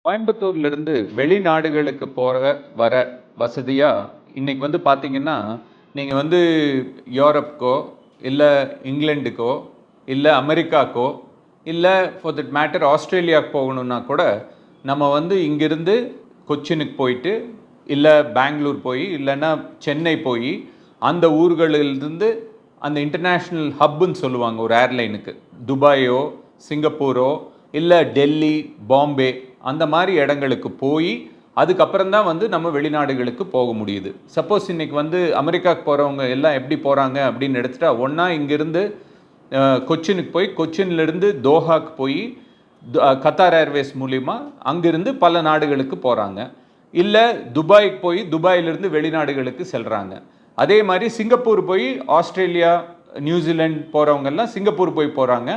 கோயம்புத்தூர்லேருந்து வெளிநாடுகளுக்கு போகிற வர வசதியாக இன்றைக்கி வந்து பார்த்தீங்கன்னா, நீங்கள் வந்து யூரோப்க்கோ இல்லை இங்கிலாந்துக்கோ இல்லை அமெரிக்காக்கோ இல்லை ஃபார் தட் மேட்டர் ஆஸ்திரேலியாவுக்கு போகணுன்னா கூட நம்ம வந்து இங்கேருந்து கொச்சினுக்கு போயிட்டு இல்லை பெங்களூர் போய் இல்லைன்னா சென்னை போய் அந்த ஊர்களிலிருந்து அந்த இன்டர்நேஷ்னல் ஹப்புன்னு சொல்லுவாங்க ஒரு ஏர்லைனுக்கு, துபாயோ சிங்கப்பூரோ இல்லை டெல்லி பாம்பே அந்த மாதிரி இடங்களுக்கு போய் அதுக்கப்புறம் தான் வந்து நம்ம வெளிநாடுகளுக்கு போக முடியுது. சப்போஸ் இன்றைக்கி வந்து அமெரிக்காவுக்கு போகிறவங்க எல்லாம் எப்படி போகிறாங்க அப்படின்னு எடுத்துட்டா, ஒன்றா இங்கேருந்து கொச்சினுக்கு போய் கொச்சின்லேருந்து தோஹாக்கு போய் கத்தார் ஏர்வேஸ் மூலிமா அங்கேருந்து பல நாடுகளுக்கு போகிறாங்க. இல்லை துபாய்க்கு போய் துபாயிலிருந்து வெளிநாடுகளுக்கு செல்கிறாங்க. அதே மாதிரி சிங்கப்பூர் போய் ஆஸ்திரேலியா நியூசிலாந்து போகிறவங்கெல்லாம் சிங்கப்பூர் போய் போகிறாங்க.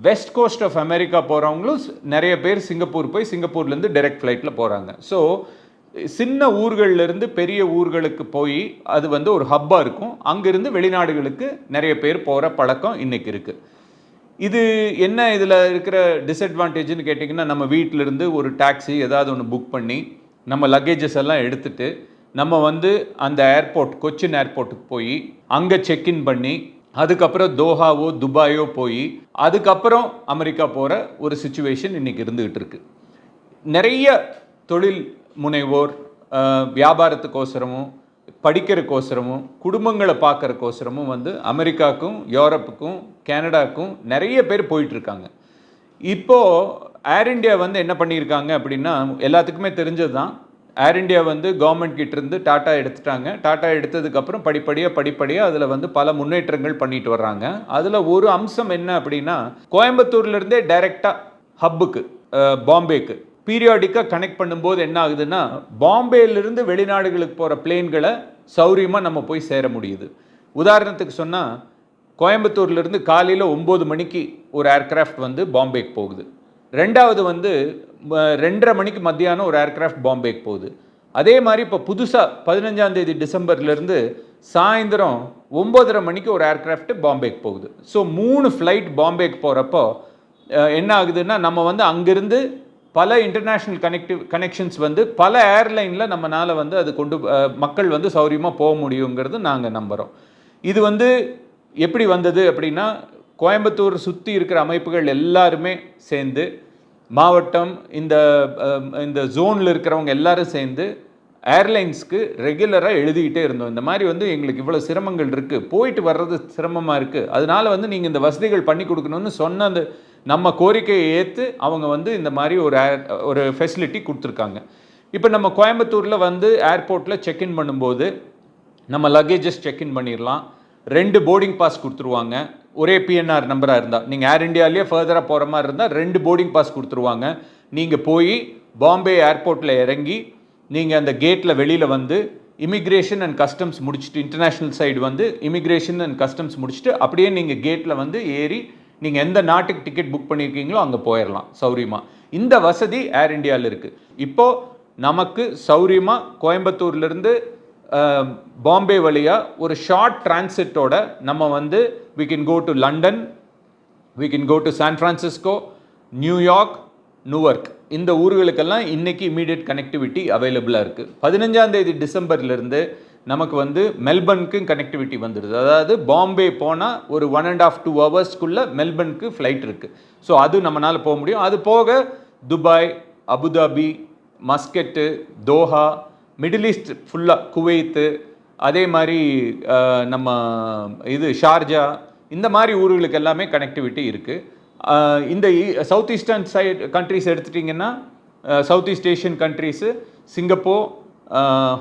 வெஸ்ட் கோஸ்ட் ஆஃப் அமெரிக்கா போகிறவங்களும் நிறைய பேர் சிங்கப்பூர் போய் சிங்கப்பூர்லேருந்து டைரக்ட் ஃப்ளைட்டில் போகிறாங்க. ஸோ சின்ன ஊர்கள்லேருந்து பெரிய ஊர்களுக்கு போய் அது வந்து ஒரு ஹப்பாக இருக்கும். அங்கேருந்து வெளிநாடுகளுக்கு நிறைய பேர் போகிற பழக்கம் இன்றைக்கி இருக்குது. இது என்ன இதில் இருக்கிற டிஸ்அட்வான்டேஜ்னு கேட்டிங்கன்னா, நம்ம வீட்டிலேருந்து ஒரு டாக்ஸி ஏதாவது ஒன்று புக் பண்ணி நம்ம லக்கேஜஸ் எல்லாம் எடுத்துகிட்டு நம்ம வந்து அந்த ஏர்போர்ட் கொச்சின் ஏர்போர்ட்டுக்கு போய் அங்கே செக்இன் பண்ணி அதுக்கப்புறம் தோஹாவோ துபாயோ போய் அதுக்கப்புறம் அமெரிக்கா போகிற ஒரு சுச்சுவேஷன் இன்றைக்கி இருந்துகிட்டு இருக்கு. நிறைய தொழில் முனைவோர் வியாபாரத்துக்கோசரமும் படிக்கிறக்கோசரமும் குடும்பங்களை பார்க்குறக்கோசரமும் வந்து அமெரிக்காவுக்கும் யூரோப்புக்கும் கனடாவுக்கும் நிறைய பேர் போயிட்டுருக்காங்க. இப்போது ஏர் இண்டியா வந்து என்ன பண்ணியிருக்காங்க அப்படின்னா, எல்லாத்துக்குமே தெரிஞ்சது தான். ஏர் இண்டியா வந்து கவர்மெண்ட் கிட்டேருந்து டாட்டா எடுத்துட்டாங்க. டாட்டா எடுத்ததுக்கப்புறம் படிப்படியாக அதில் வந்து பல முன்னேற்றங்கள் பண்ணிட்டு வர்றாங்க. அதில் ஒரு அம்சம் என்ன அப்படின்னா, கோயம்புத்தூர்லேருந்தே டைரெக்டாக ஹப்புக்கு பாம்பேக்கு பீரியாடிக்காக கனெக்ட் பண்ணும்போது என்ன ஆகுதுன்னா, பாம்பேலேருந்து வெளிநாடுகளுக்கு போகிற பிளேன்களை சௌரியமாக நம்ம போய் சேர முடியுது. உதாரணத்துக்கு சொன்னால், கோயம்புத்தூர்லேருந்து காலையில் 9 மணிக்கு ஒரு ஏர்க்ராஃப்ட் வந்து பாம்பேக்கு போகுது. ரெண்டாவது வந்து 2:30 மணிக்கு மத்தியானம் ஒரு ஏர்க்ராஃப்ட் பாம்பேக்கு போகுது. அதே மாதிரி இப்போ புதுசாக 15ஆம் தேதி டிசம்பர்லேருந்து சாயந்தரம் 9:30 மணிக்கு ஒரு ஏர்க்ராஃப்ட் பாம்பேக்கு போகுது. ஸோ 3 ஃப்ளைட் பாம்பேக்கு போகிறப்போ என்ன ஆகுதுன்னா, நம்ம வந்து அங்கேருந்து பல இன்டர்நேஷ்னல் கனெக்ஷன்ஸ் வந்து பல ஏர்லைனில் நம்மளால் வந்து அது மக்கள் வந்து சௌரியமாக போக முடியுங்கிறது நாங்கள் நம்புகிறோம். இது வந்து எப்படி வந்தது அப்படின்னா, கோயம்புத்தூர் சுற்றி இருக்கிற அமைப்புகள் எல்லாருமே சேர்ந்து, மாவட்டம் இந்த ஜோனில் இருக்கிறவங்க எல்லாரும் சேர்ந்து ஏர்லைன்ஸ்க்கு ரெகுலராக எழுதிக்கிட்டே இருந்தோம். இந்த மாதிரி வந்து எங்களுக்கு இவ்வளோ சிரமங்கள் இருக்குது, போயிட்டு வர்றது சிரமமாக இருக்குது, அதனால் வந்து நீங்கள் இந்த வசதிகள் பண்ணி கொடுக்கணும்னு சொன்ன அந்த நம்ம கோரிக்கையை ஏற்று அவங்க வந்து இந்த மாதிரி ஒரு ஃபெசிலிட்டி கொடுத்துருக்காங்க. இப்போ நம்ம கோயம்புத்தூரில் வந்து ஏர்போர்ட்டில் செக்இன் பண்ணும்போது நம்ம லக்கேஜஸ் செக்இன் பண்ணிடலாம். 2 போர்டிங் பாஸ் கொடுத்துருவாங்க. ஒரே பிஎன்ஆர் நம்பராக இருந்தால், நீங்கள் ஏர் இண்டியாலேயே ஃபர்தராக போகிற மாதிரி இருந்தால் 2 போர்டிங் பாஸ் கொடுத்துருவாங்க. நீங்கள் போய் பாம்பே ஏர்போர்ட்டில் இறங்கி நீங்கள் அந்த கேட்டில் வெளியில் வந்து இமிக்ரேஷன் அண்ட் கஸ்டம்ஸ் முடிச்சுட்டு, இன்டர்நேஷ்னல் சைடு வந்து இமிக்ரேஷன் அண்ட் கஸ்டம்ஸ் முடிச்சுட்டு அப்படியே நீங்கள் கேட்டில் வந்து ஏறி நீங்கள் எந்த நாட்டுக்கு டிக்கெட் புக் பண்ணியிருக்கீங்களோ அங்கே போயிடலாம் சௌரியமாக. இந்த வசதி ஏர் இண்டியாவில் இருக்குது. இப்போது நமக்கு சௌரியமாக கோயம்புத்தூர்லேருந்து பாம்பே வழியாக ஒரு ஷார்ட் டிரான்சிட்டோட நம்ம வந்து we can go to London, we can go to San Francisco, New York, Newark, இந்த ஊர்களுக்கெல்லாம் இன்றைக்கி இமீடியட் கனெக்டிவிட்டி அவைலபிளாக இருக்குது. 15ஆம் தேதி டிசம்பர்லேருந்து நமக்கு வந்து மெல்பர்னுக்கும் கனெக்டிவிட்டி வந்துடுது. அதாவது பாம்பே போனால் ஒரு 1.5 to 2 ஹவர்ஸ்க்குள்ளே மெல்பர்னுக்கு ஃப்ளைட் இருக்குது. ஸோ அது நம்மளால் போக முடியும். அது போக Dubai, Abu Dhabi, Muscat, Doha, Middle East ஃபுல்லாக குவைத்து, அதே மாதிரி நம்ம ஷார்ஜா, இந்த மாதிரி ஊர்களுக்கு எல்லாமே கனெக்டிவிட்டி இருக்குது. இந்த சவுத் ஈஸ்டர்ன் சைடு கண்ட்ரிஸ் எடுத்துட்டிங்கன்னா, South East Asian countries Singapore,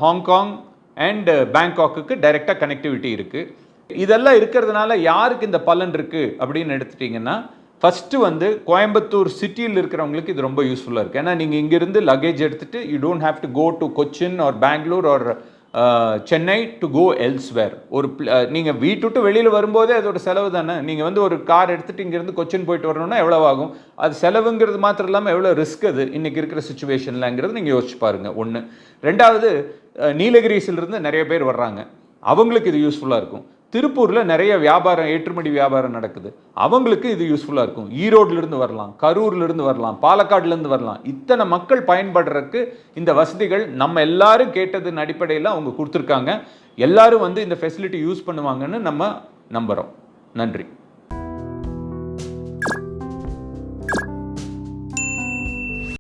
Hong Kong and பேங்காக்குக்கு டைரெக்டாக கனெக்டிவிட்டி இருக்குது. இதெல்லாம் இருக்கிறதுனால யாருக்கு இந்த பலன் இருக்குது அப்படின்னு எடுத்துட்டிங்கன்னா, ஃபஸ்ட்டு வந்து கோயம்புத்தூர் சிட்டியில் இருக்கிறவங்களுக்கு இது ரொம்ப யூஸ்ஃபுல்லாக இருக்குது. ஏன்னா நீங்கள் இங்கேருந்து லக்கேஜ் எடுத்துகிட்டு you don't have to go to Cochin or Bangalore or Chennai to go elsewhere. நீங்கள் வீட்டு விட்டு வெளியில் வரும்போதே அதோட செலவு தானே. நீங்கள் வந்து ஒரு கார் எடுத்துகிட்டு இங்கேருந்து கொச்சின் போயிட்டு வரணும்னா எவ்வளோ ஆகும்? அது செலவுங்கிறது மாத்திரம் இல்லாமல் எவ்வளோ ரிஸ்க் அது இன்றைக்கி இருக்கிற சுச்சுவேஷன்லங்கிறது நீங்கள் யோசிச்சு பாருங்கள். ஒன்று. ரெண்டாவது, நீலகிரிஸிலிருந்து நிறைய பேர் வர்றாங்க, அவங்களுக்கு இது யூஸ்ஃபுல்லாக இருக்கும். திருப்பூரில் நிறைய வியாபாரம், ஏற்றுமதி வியாபாரம் நடக்குது. அவங்களுக்கு இது யூஸ்ஃபுல்லாக இருக்கும். ஈரோட்லேருந்து வரலாம், கரூர்லேருந்து வரலாம், பாலக்காடுலேருந்து வரலாம். இத்தனை மக்கள் பயன்படுறதுக்கு இந்த வசதிகள் நம்ம எல்லாரும் கேட்டதன் அடிப்படையில் அவங்க கொடுத்துருக்காங்க. எல்லாரும் வந்து இந்த ஃபெசிலிட்டி யூஸ் பண்ணுவாங்கன்னு நம்ம நம்புகிறோம். நன்றி.